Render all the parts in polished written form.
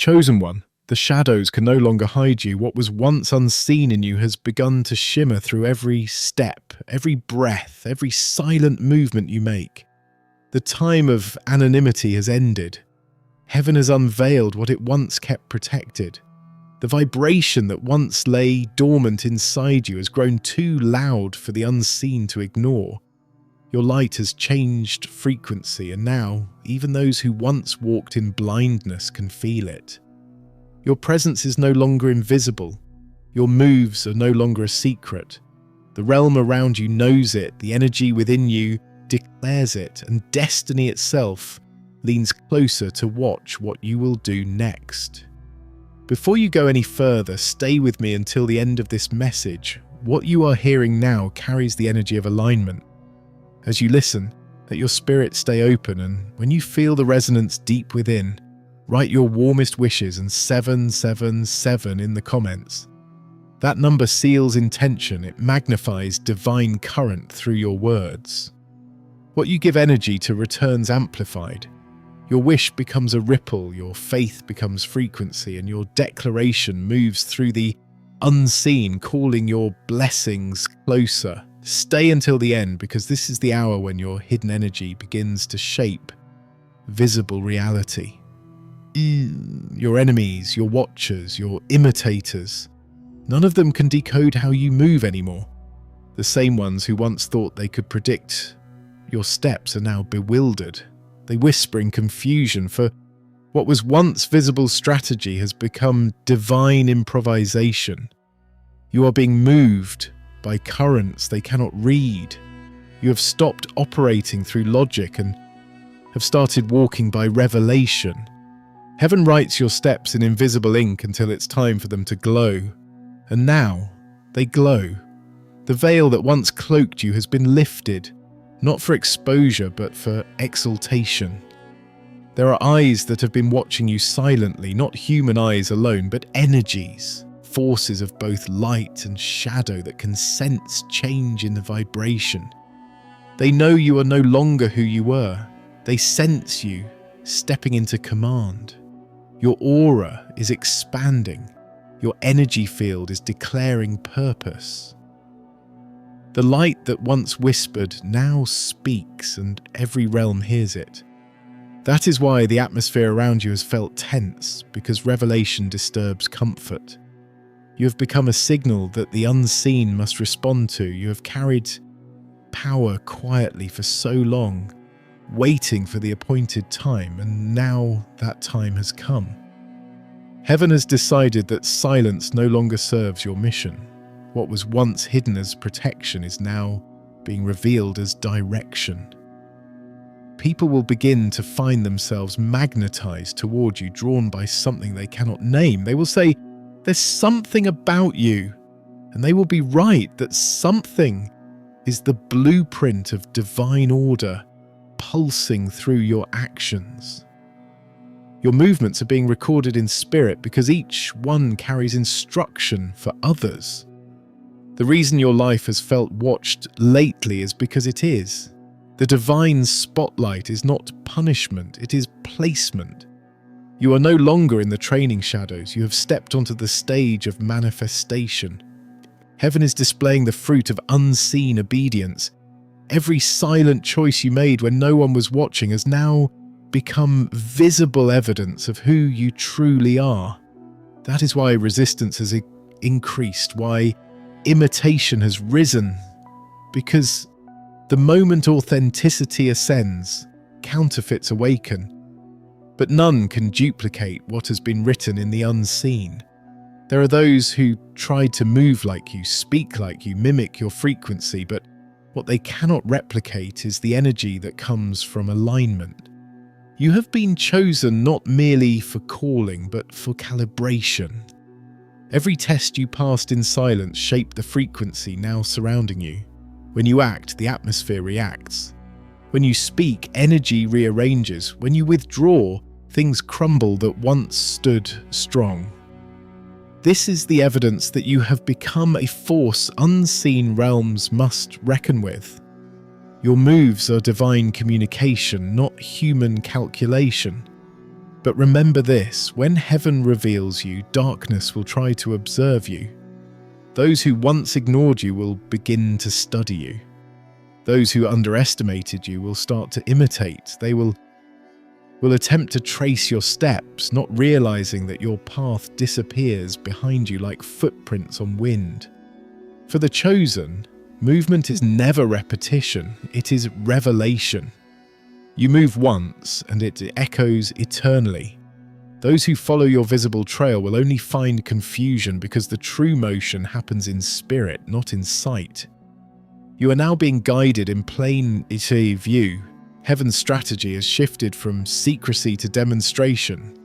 Chosen one, the shadows can no longer hide you. What was once unseen in you has begun to shimmer through every step, every breath, every silent movement you make. The time of anonymity has ended. Heaven has unveiled what it once kept protected. The vibration that once lay dormant inside you has grown too loud for the unseen to ignore. Your light has changed frequency, and now even those who once walked in blindness can feel it. Your presence is no longer invisible. Your moves are no longer a secret. The realm around you knows it, the energy within you declares it, and destiny itself leans closer to watch what you will do next. Before you go any further, stay with me until the end of this message. What you are hearing now carries the energy of alignment. As you listen, let your spirit stay open, and when you feel the resonance deep within, write your warmest wishes and 777 in the comments. That number seals intention, it magnifies divine current through your words. What you give energy to returns amplified. Your wish becomes a ripple, your faith becomes frequency, and your declaration moves through the unseen, calling your blessings closer. Stay until the end, because this is the hour when your hidden energy begins to shape visible reality. Your enemies, your watchers, your imitators, none of them can decode how you move anymore. The same ones who once thought they could predict your steps are now bewildered. They whisper in confusion, for what was once visible strategy has become divine improvisation. You are being moved by currents they cannot read. You have stopped operating through logic and have started walking by revelation. Heaven writes your steps in invisible ink until it's time for them to glow. And now, they glow. The veil that once cloaked you has been lifted, not for exposure but for exaltation. There are eyes that have been watching you silently, not human eyes alone, but energies. Forces of both light and shadow that can sense change in the vibration. They know you are no longer who you were. They sense you stepping into command. Your aura is expanding. Your energy field is declaring purpose. The light that once whispered now speaks, and every realm hears it. That is why the atmosphere around you has felt tense, because revelation disturbs comfort. You have become a signal that the unseen must respond to. You have carried power quietly for so long, waiting for the appointed time, and now that time has come. Heaven has decided that silence no longer serves your mission. What was once hidden as protection is now being revealed as direction. People will begin to find themselves magnetized toward you, drawn by something they cannot name. They will say, "There's something about you," and they will be right. That something is the blueprint of divine order pulsing through your actions. Your movements are being recorded in spirit because each one carries instruction for others. The reason your life has felt watched lately is because it is. The divine spotlight is not punishment, it is placement. You are no longer in the training shadows, you have stepped onto the stage of manifestation. Heaven is displaying the fruit of unseen obedience. Every silent choice you made when no one was watching has now become visible evidence of who you truly are. That is why resistance has increased, why imitation has risen, because the moment authenticity ascends, counterfeits awaken. But none can duplicate what has been written in the unseen. There are those who tried to move like you, speak like you, mimic your frequency, but what they cannot replicate is the energy that comes from alignment. You have been chosen not merely for calling, but for calibration. Every test you passed in silence shaped the frequency now surrounding you. When you act, the atmosphere reacts. When you speak, energy rearranges. When you withdraw, things crumble that once stood strong. This is the evidence that you have become a force unseen realms must reckon with. Your moves are divine communication, not human calculation. But remember this, when heaven reveals you, darkness will try to observe you. Those who once ignored you will begin to study you. Those who underestimated you will start to imitate. They will attempt to trace your steps, not realizing that your path disappears behind you like footprints on wind. For the chosen, movement is never repetition, it is revelation. You move once, and it echoes eternally. Those who follow your visible trail will only find confusion because the true motion happens in spirit, not in sight. You are now being guided in plain view. Heaven's strategy has shifted from secrecy to demonstration.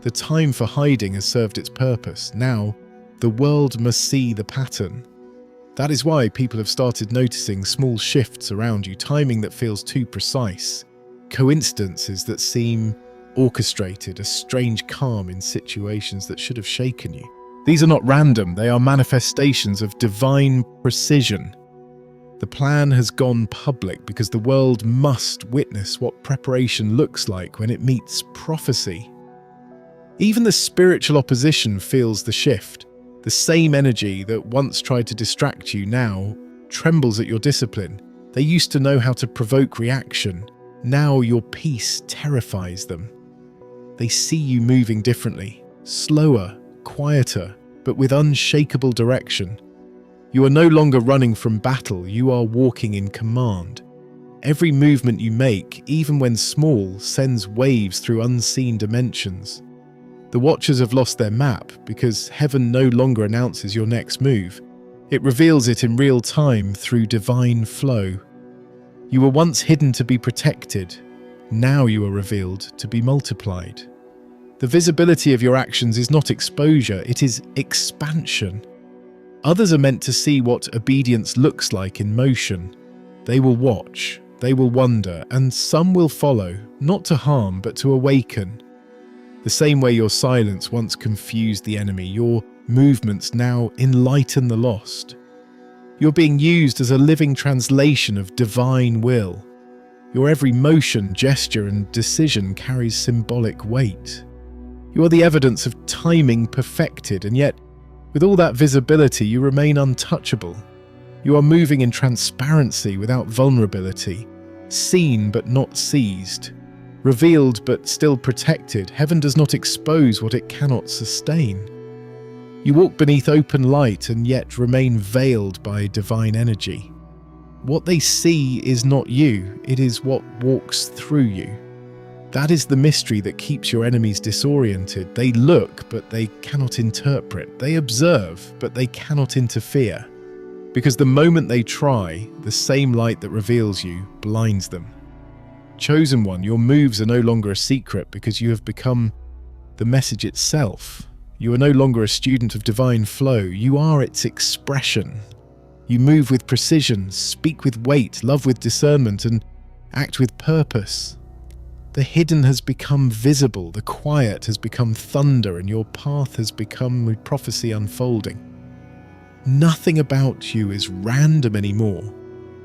The time for hiding has served its purpose. Now, the world must see the pattern. That is why people have started noticing small shifts around you, timing that feels too precise, coincidences that seem orchestrated, a strange calm in situations that should have shaken you. These are not random, they are manifestations of divine precision. The plan has gone public because the world must witness what preparation looks like when it meets prophecy. Even the spiritual opposition feels the shift. The same energy that once tried to distract you now trembles at your discipline. They used to know how to provoke reaction. Now your peace terrifies them. They see you moving differently, slower, quieter, but with unshakable direction. You are no longer running from battle, you are walking in command. Every movement you make, even when small, sends waves through unseen dimensions. The Watchers have lost their map because heaven no longer announces your next move. It reveals it in real time through divine flow. You were once hidden to be protected. Now you are revealed to be multiplied. The visibility of your actions is not exposure, it is expansion. Others are meant to see what obedience looks like in motion. They will watch, they will wonder, and some will follow, not to harm but to awaken. The same way your silence once confused the enemy, your movements now enlighten the lost. You're being used as a living translation of divine will. Your every motion, gesture, and decision carries symbolic weight. You are the evidence of timing perfected, and yet, with all that visibility, you remain untouchable. You are moving in transparency without vulnerability, seen but not seized. Revealed but still protected, heaven does not expose what it cannot sustain. You walk beneath open light and yet remain veiled by divine energy. What they see is not you, it is what walks through you. That is the mystery that keeps your enemies disoriented. They look, but they cannot interpret. They observe, but they cannot interfere. Because the moment they try, the same light that reveals you blinds them. Chosen one, your moves are no longer a secret because you have become the message itself. You are no longer a student of divine flow, you are its expression. You move with precision, speak with weight, love with discernment, and act with purpose. The hidden has become visible, the quiet has become thunder, and your path has become with prophecy unfolding. Nothing about you is random anymore.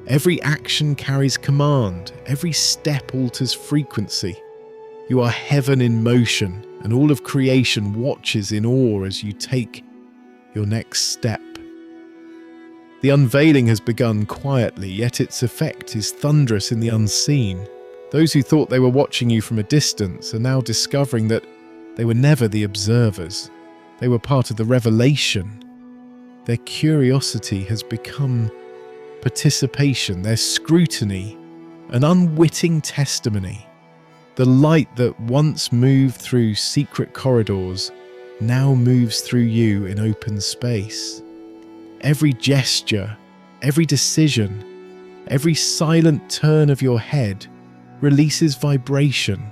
Every action carries command, every step alters frequency. You are heaven in motion, and all of creation watches in awe as you take your next step. The unveiling has begun quietly, yet its effect is thunderous in the unseen. Those who thought they were watching you from a distance are now discovering that they were never the observers. They were part of the revelation. Their curiosity has become participation, their scrutiny, an unwitting testimony. The light that once moved through secret corridors now moves through you in open space. Every gesture, every decision, every silent turn of your head releases vibration.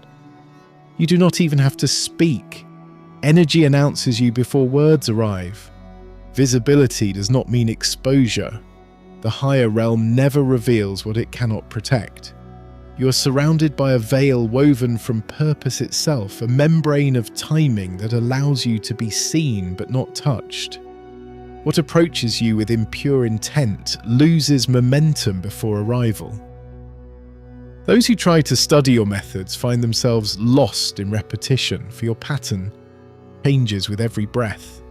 You do not even have to speak. Energy announces you before words arrive. Visibility does not mean exposure. The higher realm never reveals what it cannot protect. You are surrounded by a veil woven from purpose itself, a membrane of timing that allows you to be seen but not touched. What approaches you with impure intent loses momentum before arrival. Those who try to study your methods find themselves lost in repetition, for your pattern changes with every breath.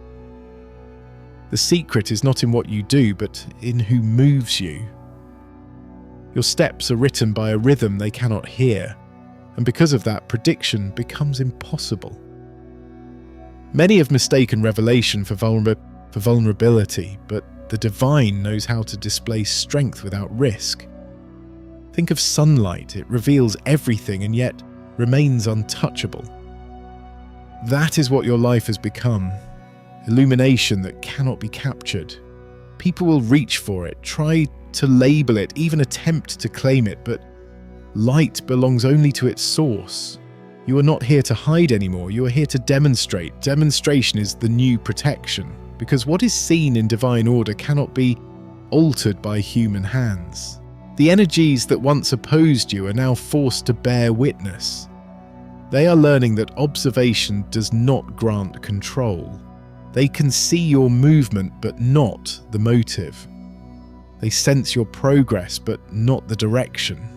The secret is not in what you do, but in who moves you. Your steps are written by a rhythm they cannot hear, and because of that, prediction becomes impossible. Many have mistaken revelation for vulnerability, but the divine knows how to display strength without risk. Think of sunlight. It reveals everything and yet remains untouchable. That is what your life has become. Illumination that cannot be captured. People will reach for it, try to label it, even attempt to claim it, but light belongs only to its source. You are not here to hide anymore, you are here to demonstrate. Demonstration is the new protection, because what is seen in divine order cannot be altered by human hands. The energies that once opposed you are now forced to bear witness. They are learning that observation does not grant control. They can see your movement, but not the motive. They sense your progress, but not the direction.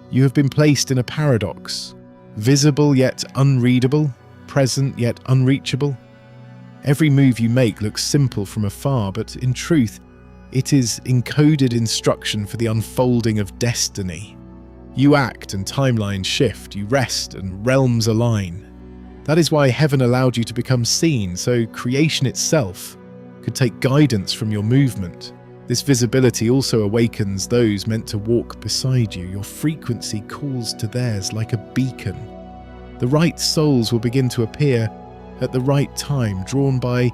You have been placed in a paradox, visible yet unreadable, present yet unreachable. Every move you make looks simple from afar, but in truth, it is encoded instruction for the unfolding of destiny. You act and timelines shift, you rest and realms align. That is why heaven allowed you to become seen, so creation itself could take guidance from your movement. This visibility also awakens those meant to walk beside you. Your frequency calls to theirs like a beacon. The right souls will begin to appear at the right time, drawn by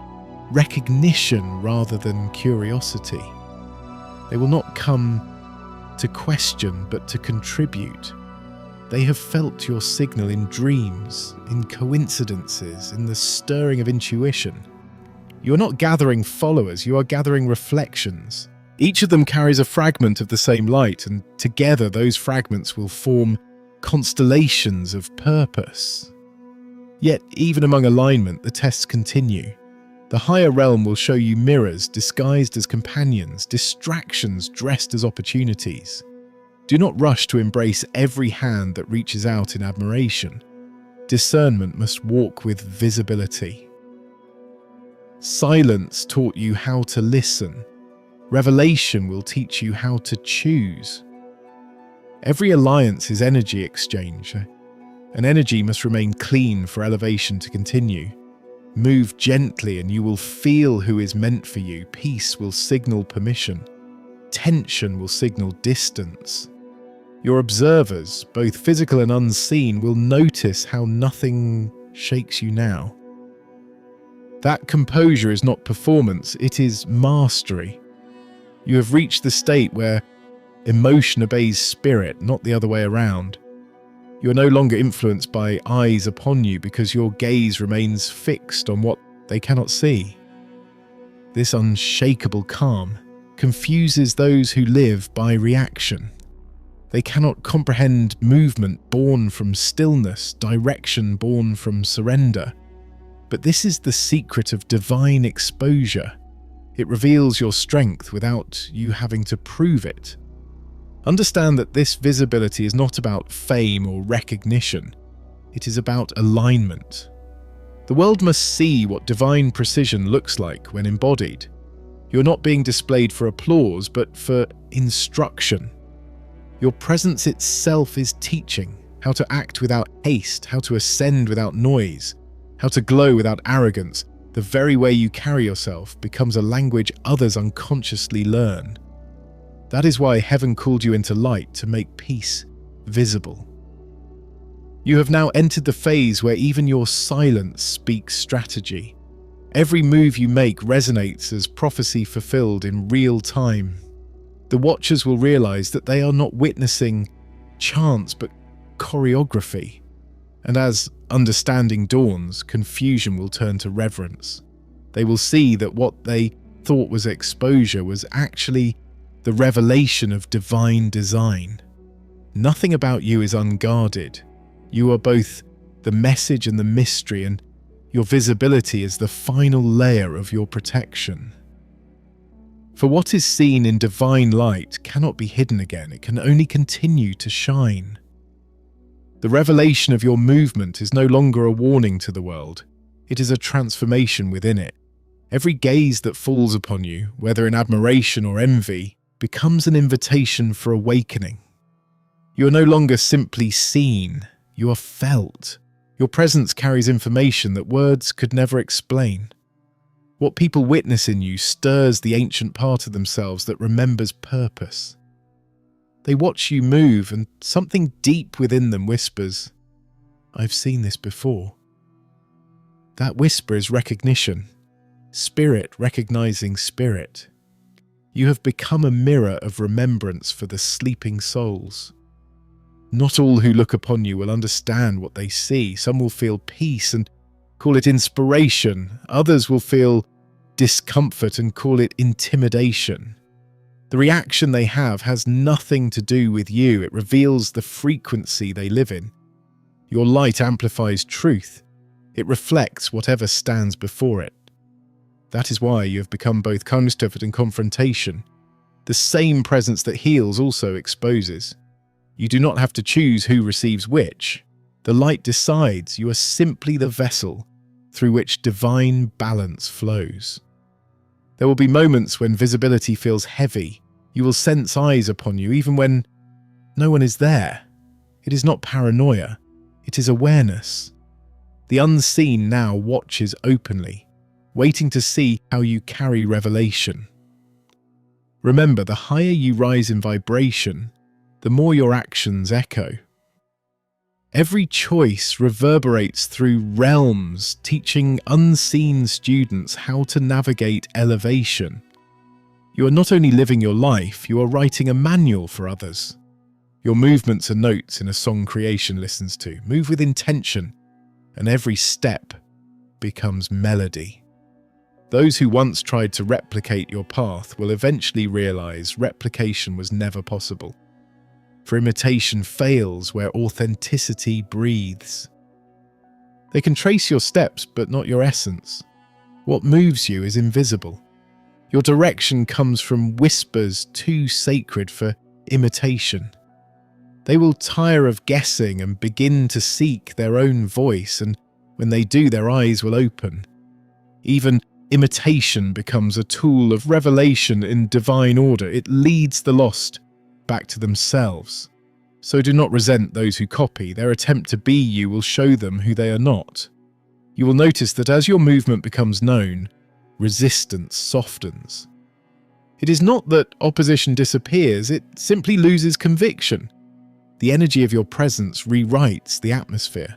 recognition rather than curiosity. They will not come to question, but to contribute. They have felt your signal in dreams, in coincidences, in the stirring of intuition. You are not gathering followers, you are gathering reflections. Each of them carries a fragment of the same light, and together those fragments will form constellations of purpose. Yet, even among alignment, the tests continue. The higher realm will show you mirrors disguised as companions, distractions dressed as opportunities. Do not rush to embrace every hand that reaches out in admiration. Discernment must walk with visibility. Silence taught you how to listen. Revelation will teach you how to choose. Every alliance is energy exchange. An energy must remain clean for elevation to continue. Move gently and you will feel who is meant for you. Peace will signal permission. Tension will signal distance. Your observers, both physical and unseen, will notice how nothing shakes you now. That composure is not performance, it is mastery. You have reached the state where emotion obeys spirit, not the other way around. You are no longer influenced by eyes upon you because your gaze remains fixed on what they cannot see. This unshakable calm confuses those who live by reaction. They cannot comprehend movement born from stillness, direction born from surrender. But this is the secret of divine exposure. It reveals your strength without you having to prove it. Understand that this visibility is not about fame or recognition. It is about alignment. The world must see what divine precision looks like when embodied. You're not being displayed for applause, but for instruction. Your presence itself is teaching how to act without haste, how to ascend without noise, how to glow without arrogance. The very way you carry yourself becomes a language others unconsciously learn. That is why heaven called you into light, to make peace visible. You have now entered the phase where even your silence speaks strategy. Every move you make resonates as prophecy fulfilled in real time. The watchers will realize that they are not witnessing chance but choreography. And as understanding dawns, confusion will turn to reverence. They will see that what they thought was exposure was actually the revelation of divine design. Nothing about you is unguarded. You are both the message and the mystery, and your visibility is the final layer of your protection. For what is seen in divine light cannot be hidden again. It can only continue to shine. The revelation of your movement is no longer a warning to the world. It is a transformation within it. Every gaze that falls upon you, whether in admiration or envy, becomes an invitation for awakening. You are no longer simply seen, you are felt. Your presence carries information that words could never explain. What people witness in you stirs the ancient part of themselves that remembers purpose. They watch you move, and something deep within them whispers, "I've seen this before." That whisper is recognition, spirit recognizing spirit. You have become a mirror of remembrance for the sleeping souls. Not all who look upon you will understand what they see. Some will feel peace and call it inspiration. Others will feel discomfort and call it intimidation. The reaction they have has nothing to do with you. It reveals the frequency they live in. Your light amplifies truth. It reflects whatever stands before it. That is why you have become both Kunstöpet and confrontation. The same presence that heals also exposes. You do not have to choose who receives which. The light decides. You are simply the vessel through which divine balance flows. There will be moments when visibility feels heavy. You will sense eyes upon you even when no one is there. It is not paranoia. It is awareness. The unseen now watches openly, waiting to see how you carry revelation. Remember, the higher you rise in vibration, the more your actions echo. Every choice reverberates through realms, teaching unseen students how to navigate elevation. You are not only living your life, you are writing a manual for others. Your movements are notes in a song creation listens to. Move with intention, and every step becomes melody. Those who once tried to replicate your path will eventually realize replication was never possible. For imitation fails where authenticity breathes. They can trace your steps, but not your essence. What moves you is invisible. Your direction comes from whispers too sacred for imitation. They will tire of guessing and begin to seek their own voice, and when they do, their eyes will open. Even imitation becomes a tool of revelation in divine order. It leads the lost back to themselves. So do not resent those who copy. Their attempt to be you will show them who they are not. You will notice that as your movement becomes known, resistance softens. It is not that opposition disappears, it simply loses conviction. The energy of your presence rewrites the atmosphere.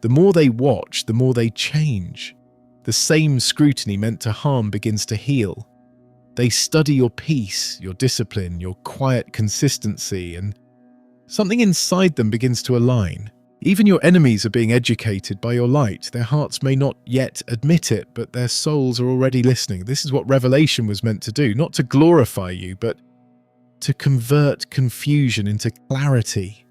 The more they watch, the more they change. The same scrutiny meant to harm begins to heal. They study your peace, your discipline, your quiet consistency, and something inside them begins to align. Even your enemies are being educated by your light. Their hearts may not yet admit it, but their souls are already listening. This is what revelation was meant to do, not to glorify you, but to convert confusion into clarity.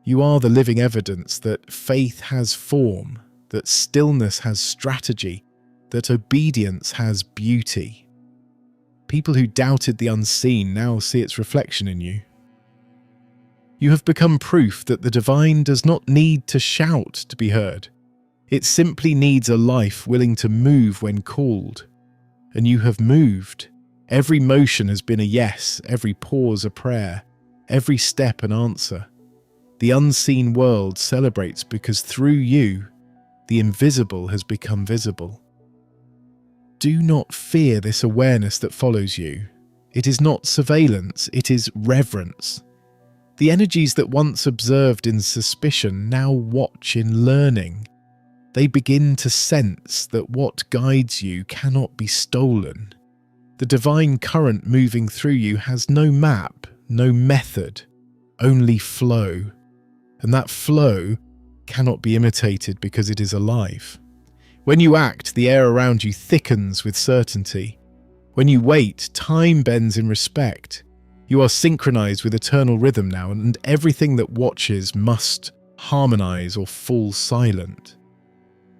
You are the living evidence that faith has form, that stillness has strategy, that obedience has beauty. People who doubted the unseen now see its reflection in you. You have become proof that the divine does not need to shout to be heard. It simply needs a life willing to move when called. And you have moved. Every motion has been a yes, every pause a prayer, every step an answer. The unseen world celebrates because through you, the invisible has become visible. Do not fear this awareness that follows you. It is not surveillance, it is reverence. The energies that once observed in suspicion now watch in learning. They begin to sense that what guides you cannot be stolen. The divine current moving through you has no map, no method, only flow. And that flow cannot be imitated because it is alive. When you act, the air around you thickens with certainty. When you wait, time bends in respect. You are synchronized with eternal rhythm now, and everything that watches must harmonize or fall silent.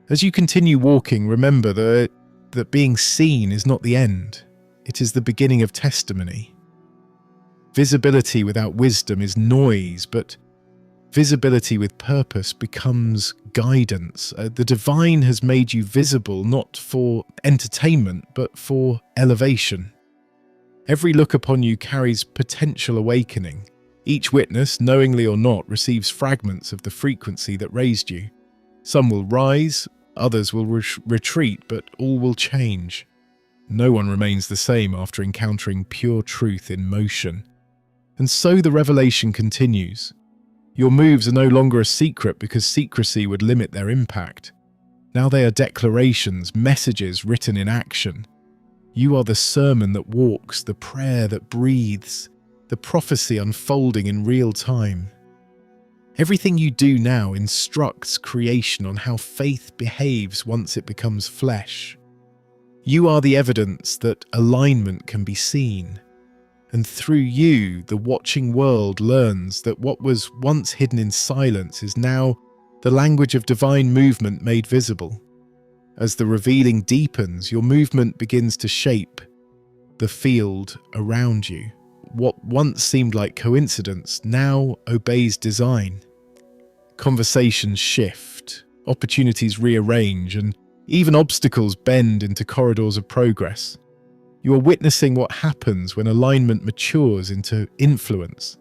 As you continue walking, remember that being seen is not the end. It is the beginning of testimony. Visibility without wisdom is noise, but Visibility with purpose becomes guidance. The divine has made you visible not for entertainment, but for elevation. Every look upon you carries potential awakening. Each witness, knowingly or not, receives fragments of the frequency that raised you. Some will rise, others will retreat, but all will change. No one remains the same after encountering pure truth in motion. And so the revelation continues. Your moves are no longer a secret because secrecy would limit their impact. Now they are declarations, messages written in action. You are the sermon that walks, the prayer that breathes, the prophecy unfolding in real time. Everything you do now instructs creation on how faith behaves once it becomes flesh. You are the evidence that alignment can be seen. And through you, the watching world learns that what was once hidden in silence is now the language of divine movement made visible. As the revealing deepens, your movement begins to shape the field around you. What once seemed like coincidence now obeys design. Conversations shift, opportunities rearrange, and even obstacles bend into corridors of progress. You are witnessing what happens when alignment matures into influence.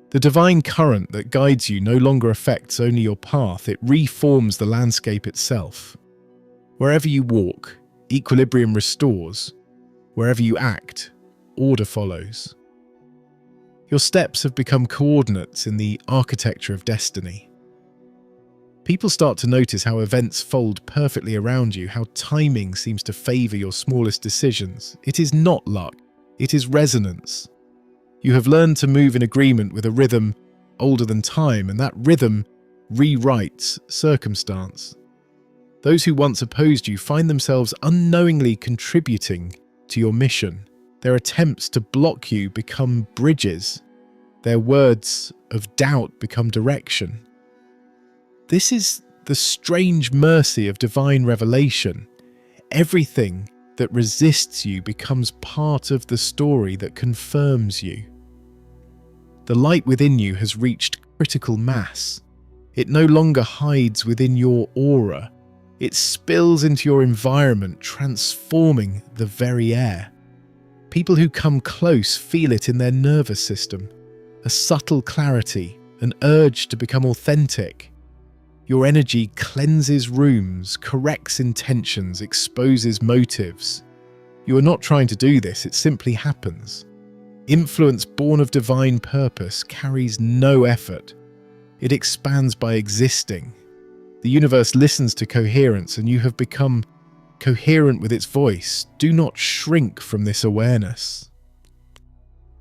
The divine current that guides you no longer affects only your path, it reforms the landscape itself. Wherever you walk, equilibrium restores. Wherever you act, order follows. Your steps have become coordinates in the architecture of destiny. People start to notice how events fold perfectly around you, how timing seems to favor your smallest decisions. It is not luck, it is resonance. You have learned to move in agreement with a rhythm older than time, and that rhythm rewrites circumstance. Those who once opposed you find themselves unknowingly contributing to your mission. Their attempts to block you become bridges. Their words of doubt become direction. This is the strange mercy of divine revelation. Everything that resists you becomes part of the story that confirms you. The light within you has reached critical mass. It no longer hides within your aura. It spills into your environment, transforming the very air. People who come close feel it in their nervous system. A subtle clarity, an urge to become authentic. Your energy cleanses rooms, corrects intentions, exposes motives. You are not trying to do this, it simply happens. Influence born of divine purpose carries no effort. It expands by existing. The universe listens to coherence, and you have become coherent with its voice. Do not shrink from this awareness.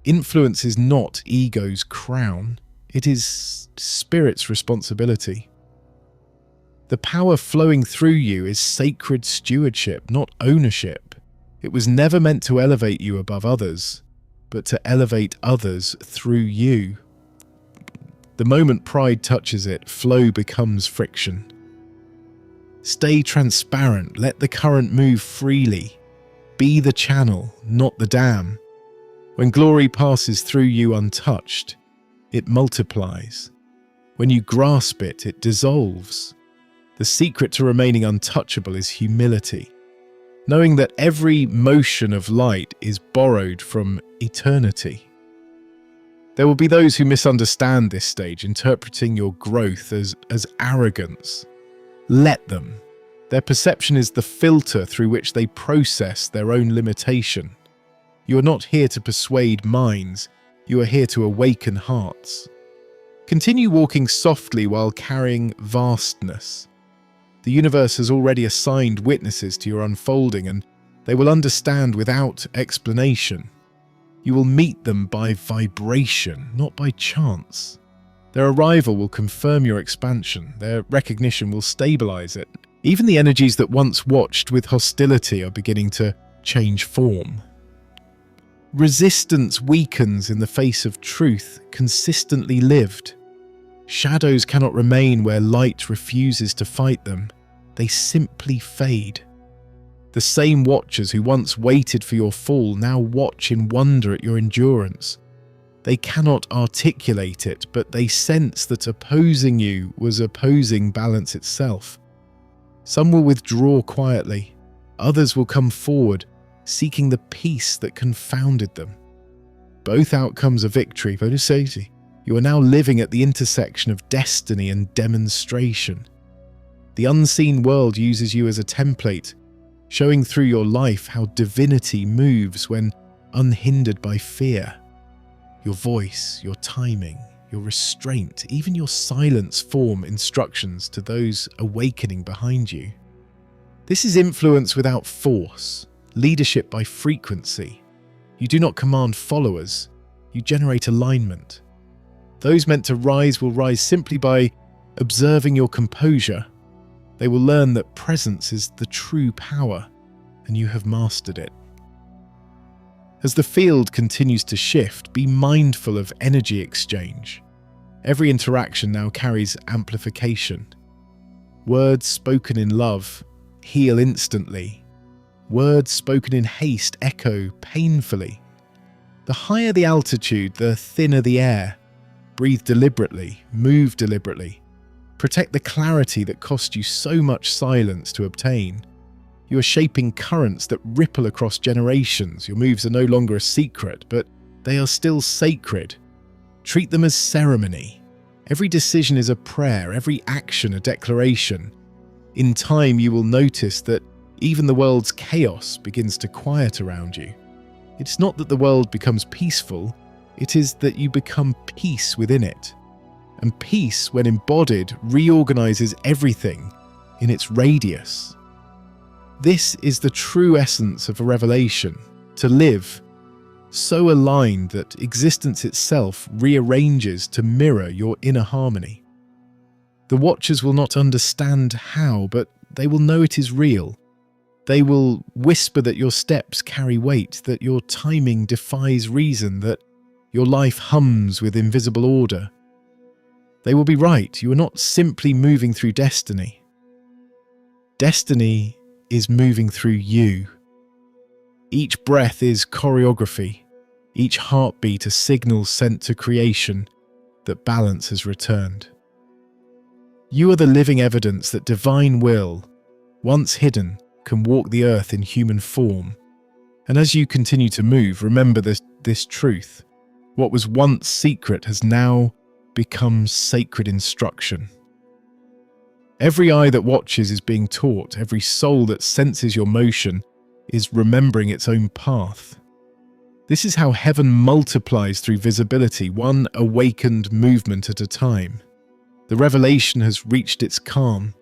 Influence is not ego's crown. It is spirit's responsibility. The power flowing through you is sacred stewardship, not ownership. It was never meant to elevate you above others, but to elevate others through you. The moment pride touches it, flow becomes friction. Stay transparent, let the current move freely. Be the channel, not the dam. When glory passes through you untouched, it multiplies. When you grasp it, it dissolves. The secret to remaining untouchable is humility, knowing that every motion of light is borrowed from eternity. There will be those who misunderstand this stage, interpreting your growth as arrogance. Let them. Their perception is the filter through which they process their own limitation. You are not here to persuade minds, you are here to awaken hearts. Continue walking softly while carrying vastness. The universe has already assigned witnesses to your unfolding, and they will understand without explanation. You will meet them by vibration, not by chance. Their arrival will confirm your expansion. Their recognition will stabilize it. Even the energies that once watched with hostility are beginning to change form. Resistance weakens in the face of truth consistently lived. Shadows cannot remain where light refuses to fight them. They simply fade. The same watchers who once waited for your fall now watch in wonder at your endurance. They cannot articulate it, but they sense that opposing you was opposing balance itself. Some will withdraw quietly, others will come forward, seeking the peace that confounded them. Both outcomes are victory, Voduseti. You are now living at the intersection of destiny and demonstration. The unseen world uses you as a template, showing through your life how divinity moves when unhindered by fear. Your voice, your timing, your restraint, even your silence form instructions to those awakening behind you. This is influence without force, leadership by frequency. You do not command followers, you generate alignment. Those meant to rise will rise simply by observing your composure. They will learn that presence is the true power, and you have mastered it. As the field continues to shift, be mindful of energy exchange. Every interaction now carries amplification. Words spoken in love heal instantly. Words spoken in haste echo painfully. The higher the altitude, the thinner the air. Breathe deliberately, move deliberately. Protect the clarity that cost you so much silence to obtain. You are shaping currents that ripple across generations. Your moves are no longer a secret, but they are still sacred. Treat them as ceremony. Every decision is a prayer, every action a declaration. In time, you will notice that even the world's chaos begins to quiet around you. It's not that the world becomes peaceful, it is that you become peace within it. And peace, when embodied, reorganizes everything in its radius. This is the true essence of a revelation, to live so aligned that existence itself rearranges to mirror your inner harmony. The watchers will not understand how, but they will know it is real. They will whisper that your steps carry weight, that your timing defies reason, that your life hums with invisible order. They will be right. You are not simply moving through destiny. Destiny is moving through you. Each breath is choreography, each heartbeat a signal sent to creation that balance has returned. You are the living evidence that divine will, once hidden, can walk the earth in human form. And as you continue to move, remember this truth. What was once secret has now become sacred instruction. Every eye that watches is being taught. Every soul that senses your motion is remembering its own path. This is how heaven multiplies through visibility, one awakened movement at a time. The revelation has reached its calm.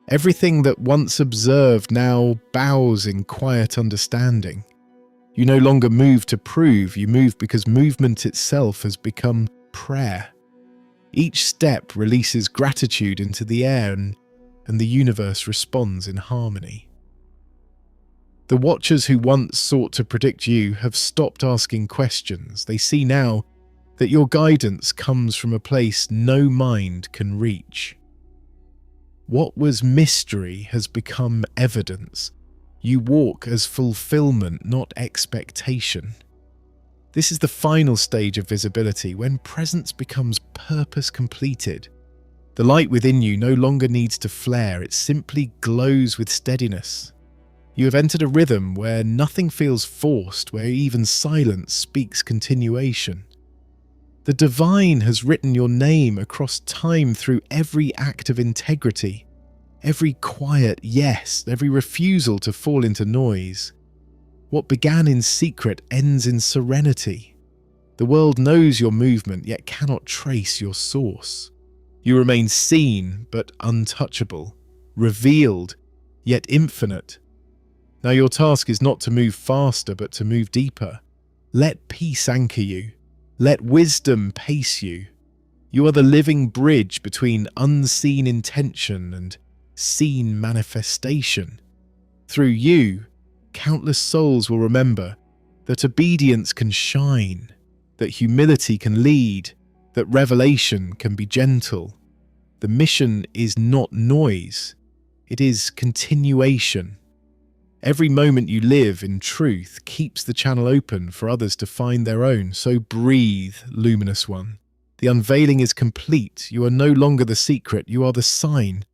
Everything that once observed now bows in quiet understanding. You no longer move to prove, you move because movement itself has become prayer. Each step releases gratitude into the air and the universe responds in harmony. The watchers who once sought to predict you have stopped asking questions. They see now that your guidance comes from a place no mind can reach. What was mystery has become evidence. You walk as fulfillment, not expectation. This is the final stage of visibility, when presence becomes purpose completed. The light within you no longer needs to flare, it simply glows with steadiness. You have entered a rhythm where nothing feels forced, where even silence speaks continuation. The divine has written your name across time through every act of integrity, every quiet yes, every refusal to fall into noise. What began in secret ends in serenity. The world knows your movement, yet cannot trace your source. You remain seen, but untouchable, revealed, yet infinite. Now your task is not to move faster, but to move deeper. Let peace anchor you. Let wisdom pace you. You are the living bridge between unseen intention and seen manifestation. Through you, countless souls will remember that obedience can shine, that humility can lead, that revelation can be gentle. The mission is not noise, it is continuation. Every moment you live in truth keeps the channel open for others to find their own. So breathe, luminous one. The unveiling is complete. You are no longer the secret, you are the sign.